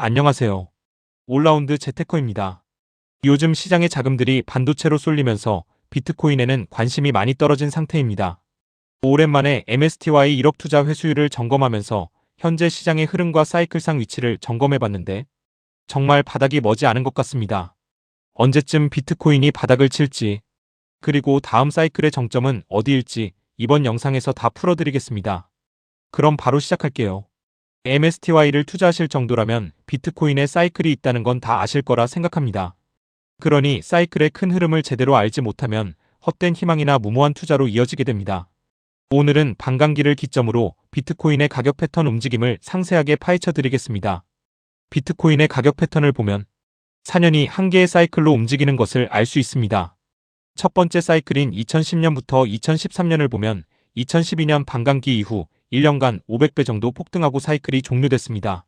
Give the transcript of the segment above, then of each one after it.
안녕하세요. 올라운드 재테커입니다. 요즘 시장의 자금들이 반도체로 쏠리면서 비트코인에는 관심이 많이 떨어진 상태입니다. 오랜만에 MSTY 1억 투자 회수율을 점검하면서 현재 시장의 흐름과 사이클상 위치를 점검해봤는데 정말 바닥이 머지 않은 것 같습니다. 언제쯤 비트코인이 바닥을 칠지, 그리고 다음 사이클의 정점은 어디일지 이번 영상에서 다 풀어드리겠습니다. 그럼 바로 시작할게요. MSTY를 투자하실 정도라면 비트코인에 사이클이 있다는 건 다 아실 거라 생각합니다. 그러니 사이클의 큰 흐름을 제대로 알지 못하면 헛된 희망이나 무모한 투자로 이어지게 됩니다. 오늘은 반감기를 기점으로 비트코인의 가격 패턴 움직임을 상세하게 파헤쳐 드리겠습니다. 비트코인의 가격 패턴을 보면 4년이 한 개의 사이클로 움직이는 것을 알 수 있습니다. 첫 번째 사이클인 2010년부터 2013년을 보면 2012년 반감기 이후 1년간 500배 정도 폭등하고 사이클이 종료됐습니다.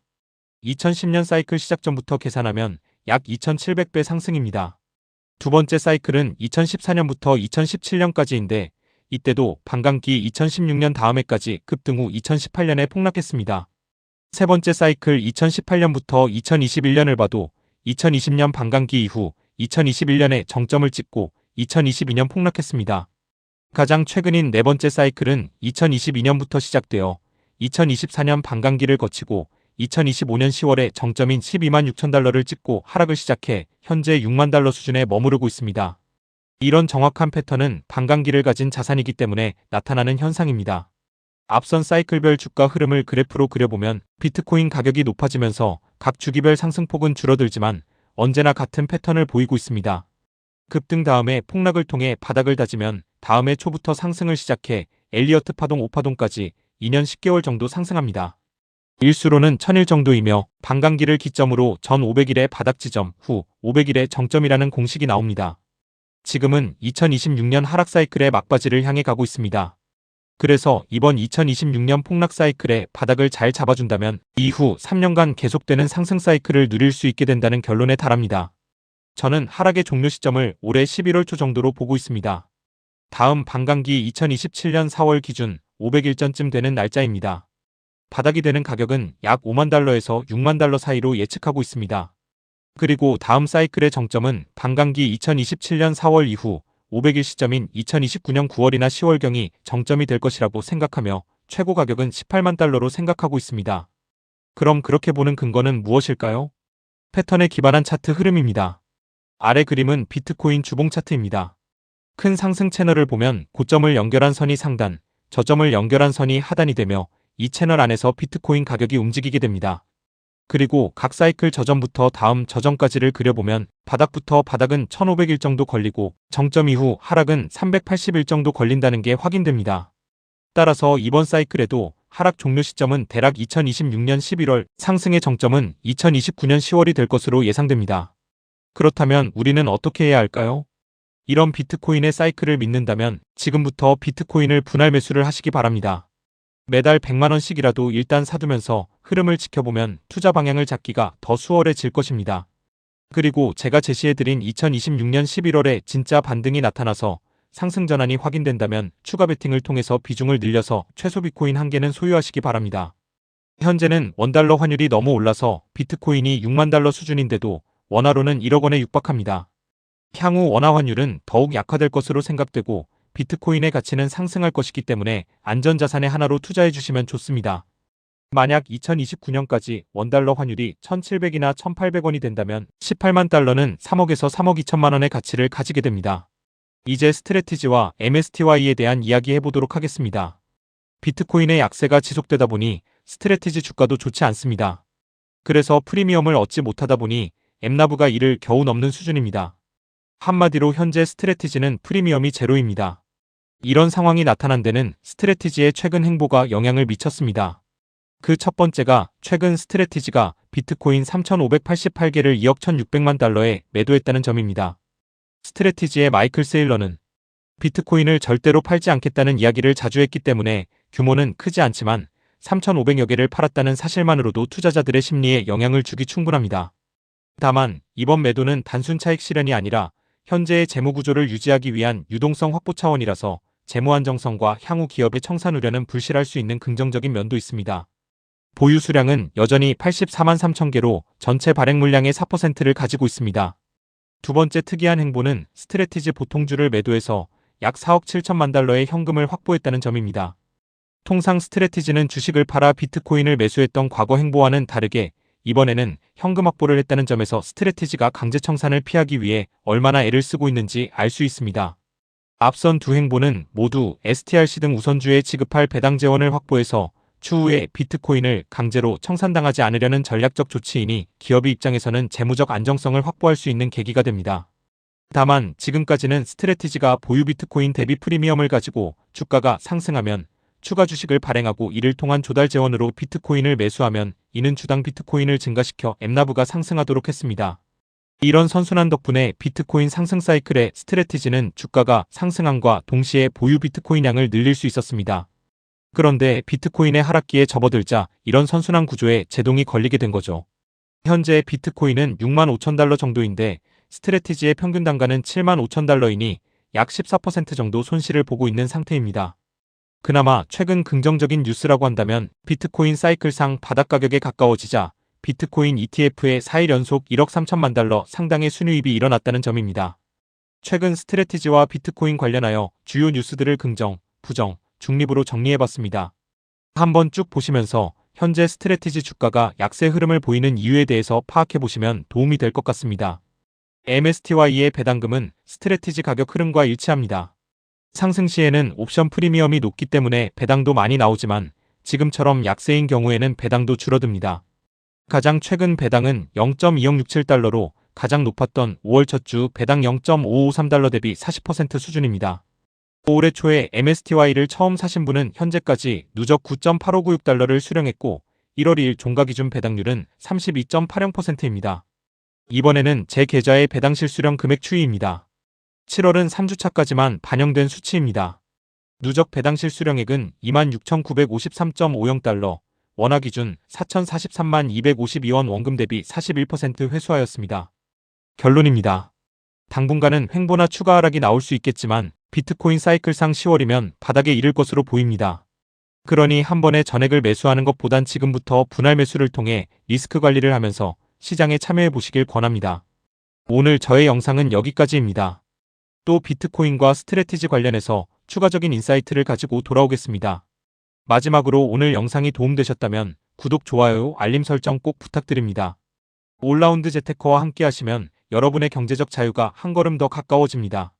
2010년 사이클 시작 전부터 계산하면 약 2700배 상승입니다. 두 번째 사이클은 2014년부터 2017년까지인데 이때도 반감기 2016년 다음 해까지 급등 후 2018년에 폭락했습니다. 세 번째 사이클 2018년부터 2021년을 봐도 2020년 반감기 이후 2021년에 정점을 찍고 2022년 폭락했습니다. 가장 최근인 네 번째 사이클은 2022년부터 시작되어 2024년 반감기를 거치고 2025년 10월에 정점인 12만 6천 달러를 찍고 하락을 시작해 현재 6만 달러 수준에 머무르고 있습니다. 이런 정확한 패턴은 반감기를 가진 자산이기 때문에 나타나는 현상입니다. 앞선 사이클별 주가 흐름을 그래프로 그려보면 비트코인 가격이 높아지면서 각 주기별 상승폭은 줄어들지만 언제나 같은 패턴을 보이고 있습니다. 급등 다음에 폭락을 통해 바닥을 다지면 다음 해 초부터 상승을 시작해 엘리어트 파동 5파동까지 2년 10개월 정도 상승합니다. 일수로는 1000일 정도이며 반감기를 기점으로 전 500일의 바닥 지점 후 500일의 정점이라는 공식이 나옵니다. 지금은 2026년 하락 사이클의 막바지를 향해 가고 있습니다. 그래서 이번 2026년 폭락 사이클의 바닥을 잘 잡아준다면 이후 3년간 계속되는 상승 사이클을 누릴 수 있게 된다는 결론에 달합니다. 저는 하락의 종료 시점을 올해 11월 초 정도로 보고 있습니다. 다음 반감기 2027년 4월 기준 500일전쯤 되는 날짜입니다. 바닥이 되는 가격은 약 5만 달러에서 6만 달러 사이로 예측하고 있습니다. 그리고 다음 사이클의 정점은 반감기 2027년 4월 이후 500일 시점인 2029년 9월이나 10월경이 정점이 될 것이라고 생각하며 최고 가격은 18만 달러로 생각하고 있습니다. 그럼 그렇게 보는 근거는 무엇일까요? 패턴에 기반한 차트 흐름입니다. 아래 그림은 비트코인 주봉 차트입니다. 큰 상승 채널을 보면 고점을 연결한 선이 상단, 저점을 연결한 선이 하단이 되며 이 채널 안에서 비트코인 가격이 움직이게 됩니다. 그리고 각 사이클 저점부터 다음 저점까지를 그려보면 바닥부터 바닥은 1500일 정도 걸리고 정점 이후 하락은 380일 정도 걸린다는 게 확인됩니다. 따라서 이번 사이클에도 하락 종료 시점은 대략 2026년 11월, 상승의 정점은 2029년 10월이 될 것으로 예상됩니다. 그렇다면 우리는 어떻게 해야 할까요? 이런 비트코인의 사이클을 믿는다면 지금부터 비트코인을 분할 매수를 하시기 바랍니다. 매달 100만원씩이라도 일단 사두면서 흐름을 지켜보면 투자 방향을 잡기가 더 수월해질 것입니다. 그리고 제가 제시해드린 2026년 11월에 진짜 반등이 나타나서 상승 전환이 확인된다면 추가 베팅을 통해서 비중을 늘려서 최소 비트코인 한 개는 소유하시기 바랍니다. 현재는 원달러 환율이 너무 올라서 비트코인이 6만 달러 수준인데도 원화로는 1억 원에 육박합니다. 향후 원화 환율은 더욱 약화될 것으로 생각되고 비트코인의 가치는 상승할 것이기 때문에 안전자산의 하나로 투자해 주시면 좋습니다. 만약 2029년까지 원달러 환율이 1700이나 1800원이 된다면 18만 달러는 3억에서 3억 2천만 원의 가치를 가지게 됩니다. 이제 스트래티지와 MSTY에 대한 이야기 해보도록 하겠습니다. 비트코인의 약세가 지속되다 보니 스트래티지 주가도 좋지 않습니다. 그래서 프리미엄을 얻지 못하다 보니 엠나브가 이를 겨우 넘는 수준입니다. 한마디로 현재 스트래티지는 프리미엄이 제로입니다. 이런 상황이 나타난 데는 스트래티지의 최근 행보가 영향을 미쳤습니다. 그 첫 번째가 최근 스트래티지가 비트코인 3,588개를 2억 1,600만 달러에 매도했다는 점입니다. 스트래티지의 마이클 세일러는 비트코인을 절대로 팔지 않겠다는 이야기를 자주 했기 때문에 규모는 크지 않지만 3,500여 개를 팔았다는 사실만으로도 투자자들의 심리에 영향을 주기 충분합니다. 다만 이번 매도는 단순 차익 실현이 아니라 현재의 재무 구조를 유지하기 위한 유동성 확보 차원이라서 재무 안정성과 향후 기업의 청산 우려는 불실할 수 있는 긍정적인 면도 있습니다. 보유 수량은 여전히 84만 3천 개로 전체 발행 물량의 4%를 가지고 있습니다. 두 번째 특이한 행보는 스트래티지 보통주를 매도해서 약 4억 7천만 달러의 현금을 확보했다는 점입니다. 통상 스트래티지는 주식을 팔아 비트코인을 매수했던 과거 행보와는 다르게 이번에는 현금 확보를 했다는 점에서 스트래티지가 강제 청산을 피하기 위해 얼마나 애를 쓰고 있는지 알 수 있습니다. 앞선 두 행보는 모두 STRC 등 우선주에 지급할 배당 재원을 확보해서 추후에 비트코인을 강제로 청산당하지 않으려는 전략적 조치이니 기업의 입장에서는 재무적 안정성을 확보할 수 있는 계기가 됩니다. 다만 지금까지는 스트래티지가 보유 비트코인 대비 프리미엄을 가지고 주가가 상승하면 추가 주식을 발행하고 이를 통한 조달 재원으로 비트코인을 매수하면 이는 주당 비트코인을 증가시켜 엠나브가 상승하도록 했습니다. 이런 선순환 덕분에 비트코인 상승 사이클의 스트래티지는 주가가 상승함과 동시에 보유 비트코인 양을 늘릴 수 있었습니다. 그런데 비트코인의 하락기에 접어들자 이런 선순환 구조에 제동이 걸리게 된 거죠. 현재 비트코인은 6만 5천 달러 정도인데 스트래티지의 평균 단가는 7만 5천 달러이니 약 14% 정도 손실을 보고 있는 상태입니다. 그나마 최근 긍정적인 뉴스라고 한다면 비트코인 사이클상 바닥 가격에 가까워지자 비트코인 ETF의 4일 연속 1억 3천만 달러 상당의 순이익이 일어났다는 점입니다. 최근 스트래티지와 비트코인 관련하여 주요 뉴스들을 긍정, 부정, 중립으로 정리해봤습니다. 한번 쭉 보시면서 현재 스트래티지 주가가 약세 흐름을 보이는 이유에 대해서 파악해보시면 도움이 될 것 같습니다. MSTY의 배당금은 스트래티지 가격 흐름과 일치합니다. 상승 시에는 옵션 프리미엄이 높기 때문에 배당도 많이 나오지만 지금처럼 약세인 경우에는 배당도 줄어듭니다. 가장 최근 배당은 0.2억 67달러로 가장 높았던 5월 첫 주 배당 0.553달러 대비 40% 수준입니다. 올해 초에 MSTY를 처음 사신 분은 현재까지 누적 9.8596달러를 수령했고 1월 2일 종가 기준 배당률은 32.80%입니다. 이번에는 제 계좌의 배당 실수령 금액 추이입니다. 7월은 3주차까지만 반영된 수치입니다. 누적 배당 실수령액은 26,953.50달러, 원화 기준 4,043만 252원 원금 대비 41% 회수하였습니다. 결론입니다. 당분간은 횡보나 추가 하락이 나올 수 있겠지만 비트코인 사이클상 10월이면 바닥에 이를 것으로 보입니다. 그러니 한 번에 전액을 매수하는 것보단 지금부터 분할 매수를 통해 리스크 관리를 하면서 시장에 참여해 보시길 권합니다. 오늘 저의 영상은 여기까지입니다. 또 비트코인과 스트래티지 관련해서 추가적인 인사이트를 가지고 돌아오겠습니다. 마지막으로 오늘 영상이 도움되셨다면 구독, 좋아요, 알림 설정 꼭 부탁드립니다. 올라운드 재테커와 함께 하시면 여러분의 경제적 자유가 한 걸음 더 가까워집니다.